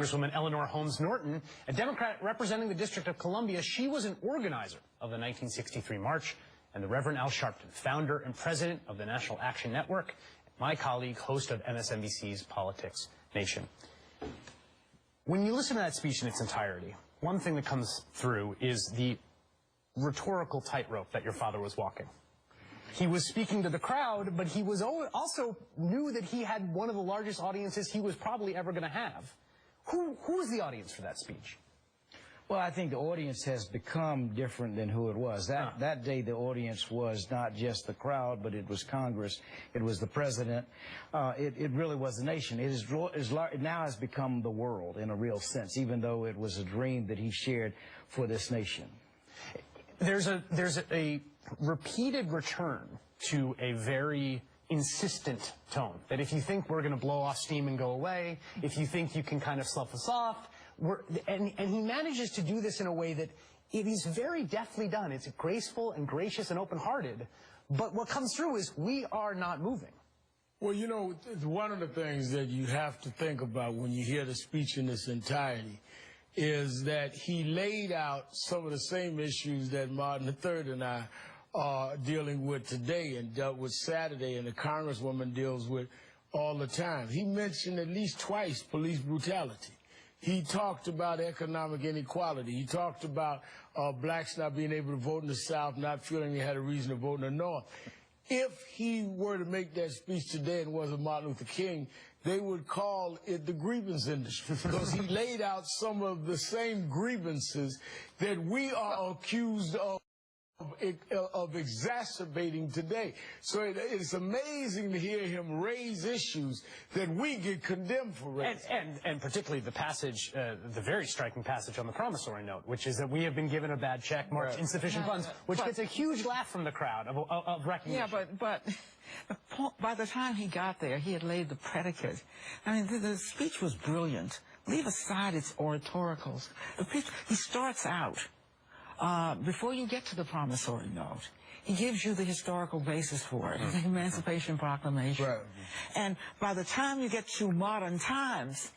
Congresswoman Eleanor Holmes Norton, a Democrat representing the District of Columbia, she was an organizer of the 1963 march, and the Reverend Al Sharpton, founder and president of the National Action Network, my colleague, host of MSNBC's Politics Nation. When you listen to that speech in its entirety, one thing that comes through is the rhetorical tightrope that your father was walking. He was speaking to the crowd, but he was also knew that he had one of the largest audiences he was probably ever going to have. Who was the audience for that speech? Well, I think the audience has become different than who it was. That day, the audience was not just the crowd, but it was Congress. It was the president. It really was the nation. It now has become the world in a real sense, even though it was a dream that he shared for this nation. There's a repeated return to a very insistent tone, that if you think we're going to blow off steam and go away, if you think you can kind of slough us off, and he manages to do this in a way that it is very deftly done. It's graceful and gracious and open-hearted, but what comes through is we are not moving. Well, you know, one of the things that you have to think about when you hear the speech in its entirety is that he laid out some of the same issues that Martin III and I are dealing with today and dealt with Saturday, and the Congresswoman deals with all the time. He mentioned at least twice police brutality. He talked about economic inequality. He talked about blacks not being able to vote in the South, not feeling they had a reason to vote in the North. If he were to make that speech today and wasn't Martin Luther King, they would call it the grievance industry, because he laid out some of the same grievances that we are accused of exacerbating today. So it's amazing to hear him raise issues that we get condemned for raising. And particularly the passage, the very striking passage on the promissory note, which is that we have been given a bad check, marked insufficient funds, which gets a huge laugh from the crowd of recognition. Yeah, but by the time he got there, he had laid the predicate. I mean, the speech was brilliant. Leave aside its oratoricals. He starts out. Before you get to the promissory note, he gives you the historical basis for it, the Emancipation Proclamation. Right. And by the time you get to modern times,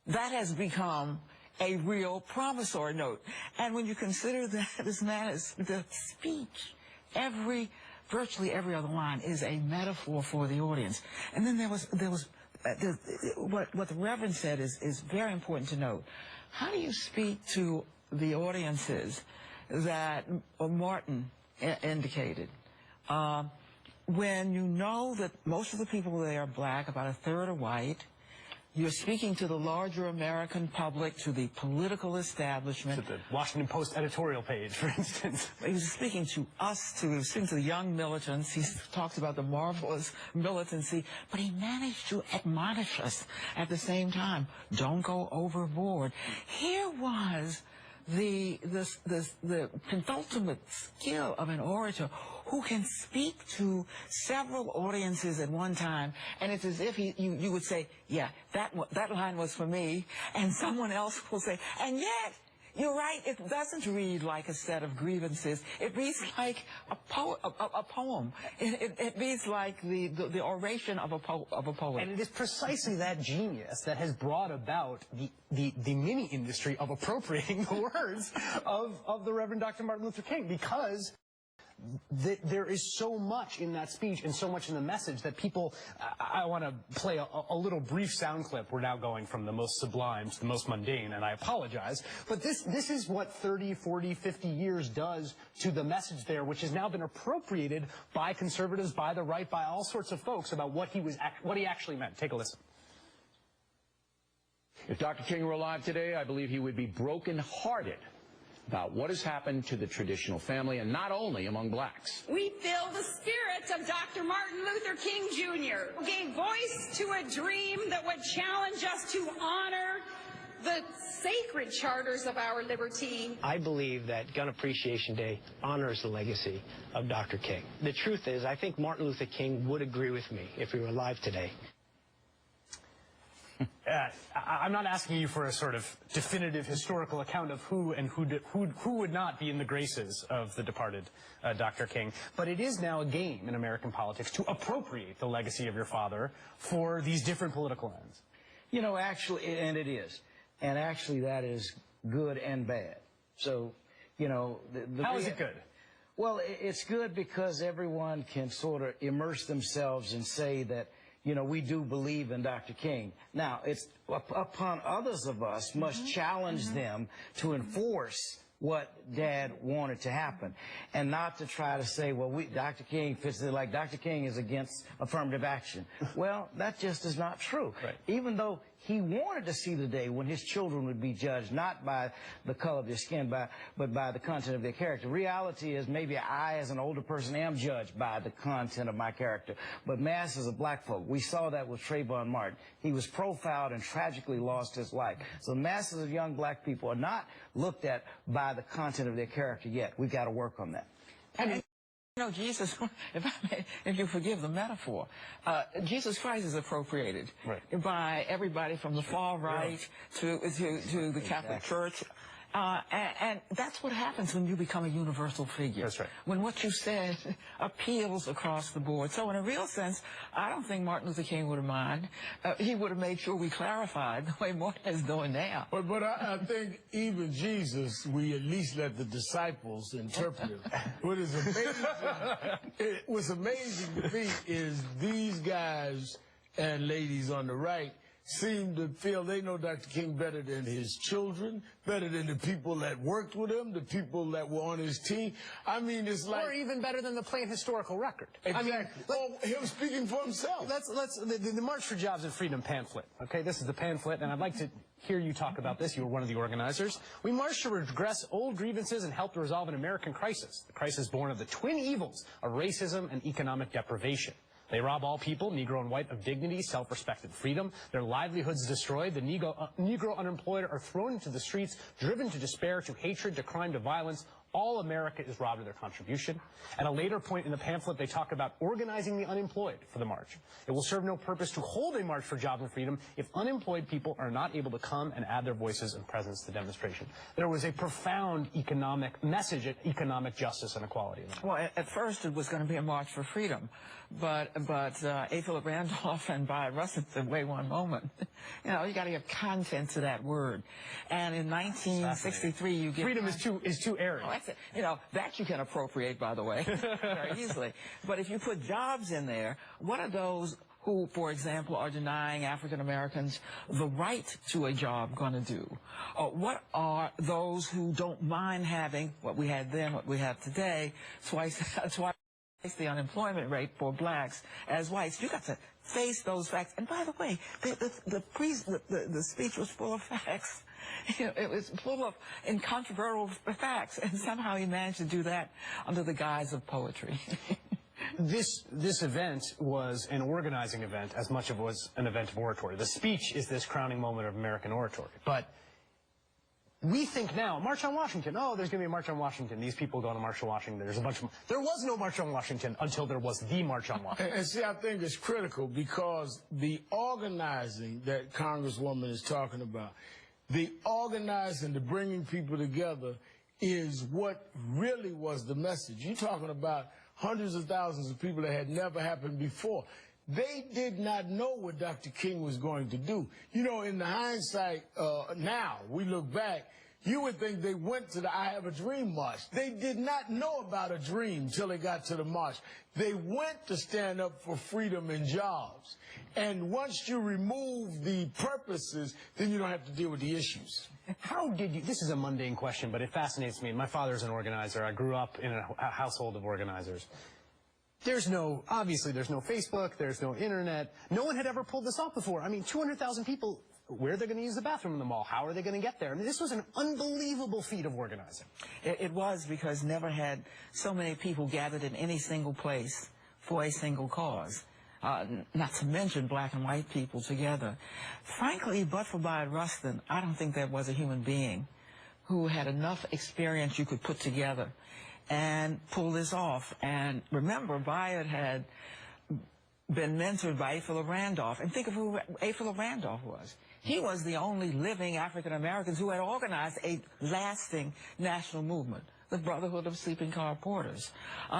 that has become a real promissory note. And when you consider that this man is the speech, virtually every other line is a metaphor for the audience. And then what the Reverend said is very important to note. How do you speak to the audiences that Martin indicated? When you know that most of the people there are black, about a third are white, you're speaking to the larger American public, to the political establishment. To the Washington Post editorial page, for instance. He was speaking to us, he was speaking to the young militants. He talks about the marvelous militancy, but he managed to admonish us at the same time. Don't go overboard. Here was the penultimate skill of an orator who can speak to several audiences at one time, and it's as if you would say, yeah, that line was for me, and someone else will say, and yet, you're right, it doesn't read like a set of grievances. It reads like a poem. It reads like the oration of a poet. And it is precisely that genius that has brought about the mini industry of appropriating the words of the Reverend Dr. Martin Luther King, because there is so much in that speech and so much in the message that people, I want to play a little brief sound clip. We're now going from the most sublime to the most mundane, and I apologize. But this is what 30, 40, 50 years does to the message there, which has now been appropriated by conservatives, by the right, by all sorts of folks about what he actually meant. Take a listen. If Dr. King were alive today, I believe he would be brokenhearted about what has happened to the traditional family, and not only among blacks. We feel the spirit of Dr. Martin Luther King Jr., who gave voice to a dream that would challenge us to honor the sacred charters of our liberty. I believe that Gun Appreciation Day honors the legacy of Dr. King. The truth is, I think Martin Luther King would agree with me if he were alive today. I'm not asking you for a sort of definitive historical account of who would not be in the graces of the departed Dr. King, but it is now a game in American politics to appropriate the legacy of your father for these different political ends. You know, actually, and it is. and actually that is good and bad. So, you know... How is it good? Well, it's good because everyone can sort of immerse themselves and say that, you know, we do believe in Dr. King. Now, it's upon others of us must challenge them to enforce what Dad wanted to happen, and not to try to say, well, Dr. King fits it, like Dr. King is against affirmative action. Well, that just is not true. Right. Even though he wanted to see the day when his children would be judged not by the color of their skin, but by the content of their character. Reality is maybe I, as an older person, am judged by the content of my character. But masses of black folk, we saw that with Trayvon Martin. He was profiled and tragically lost his life. So masses of young black people are not looked at by the content of their character yet. We've got to work on that. And you know, Jesus, if you forgive the metaphor, Jesus Christ is appropriated by everybody from the far right to the Catholic Church. And that's what happens when you become a universal figure. That's right. When what you said appeals across the board. So in a real sense, I don't think Martin Luther King would have minded. He would have made sure we clarified the way Martin is doing now. But I think even Jesus, we at least let the disciples interpret it. What's amazing to me is these guys and ladies on the right seem to feel they know Dr. King better than his children, better than the people that worked with him, the people that were on his team. I mean, it's like... Or even better than the plain historical record. Exactly. I mean, him speaking for himself. The March for Jobs and Freedom pamphlet. Okay, this is the pamphlet, and I'd like to hear you talk about this. You were one of the organizers. We marched to redress old grievances and help to resolve an American crisis. The crisis born of the twin evils of racism and economic deprivation. They rob all people, Negro and white, of dignity, self-respect, and freedom. Their livelihoods destroyed. The Negro unemployed are thrown into the streets, driven to despair, to hatred, to crime, to violence. All America is robbed of their contribution. At a later point in the pamphlet, they talk about organizing the unemployed for the march. It will serve no purpose to hold a march for jobs and freedom if unemployed people are not able to come and add their voices and presence to the demonstration. There was a profound economic message at economic justice and equality. Well, at first it was going to be a march for freedom, but A. Philip Randolph and Bayard Rustin said, wait one moment. You know, you got to give content to that word. And in 1963, you get... Freedom is too airy. Oh, that's it. You know, that you can appropriate, by the way, very easily. But if you put jobs in there, what are those who, for example, are denying African Americans the right to a job going to do? What are those who don't mind having what we had then, what we have today, twice the unemployment rate for blacks as whites? You got to face those facts. And by the way, the speech was full of facts. You know, it was full of incontrovertible facts, and somehow he managed to do that under the guise of poetry. This event was an organizing event as much as it was an event of oratory. The speech is this crowning moment of American oratory. But we think now, March on Washington, oh, there's going to be a March on Washington. These people go to March on Washington. There's a bunch of... There was no March on Washington until there was the March on Washington. And see, I think it's critical because the organizing that Congresswoman is talking about, the organizing, the bringing people together is what really was the message. You're talking about hundreds of thousands of people that had never happened before. They did not know what Dr. King was going to do. You know, in the hindsight, now, we look back, you would think they went to the I Have a Dream march. They did not know about a dream till they got to the march. They went to stand up for freedom and jobs. And once you remove the purposes, then you don't have to deal with the issues. How did you, this is a mundane question, but it fascinates me. My father's an organizer. I grew up in a household of organizers. Obviously there's no Facebook, there's no internet. No one had ever pulled this off before. I mean, 200,000 people, where are they going to use the bathroom in the mall? How are they going to get there? I mean, this was an unbelievable feat of organizing. It was, because never had so many people gathered in any single place for a single cause. Not to mention black and white people together. Frankly, but for Bayard Rustin, I don't think there was a human being who had enough experience you could put together and pull this off. And remember, Bayard had been mentored by A. Philip Randolph. And think of who A. Philip Randolph was. He was the only living African Americans who had organized a lasting national movement, the Brotherhood of Sleeping Car Porters.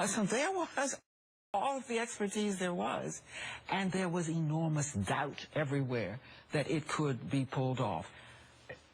So there was all of the expertise there was, and there was enormous doubt everywhere that it could be pulled off.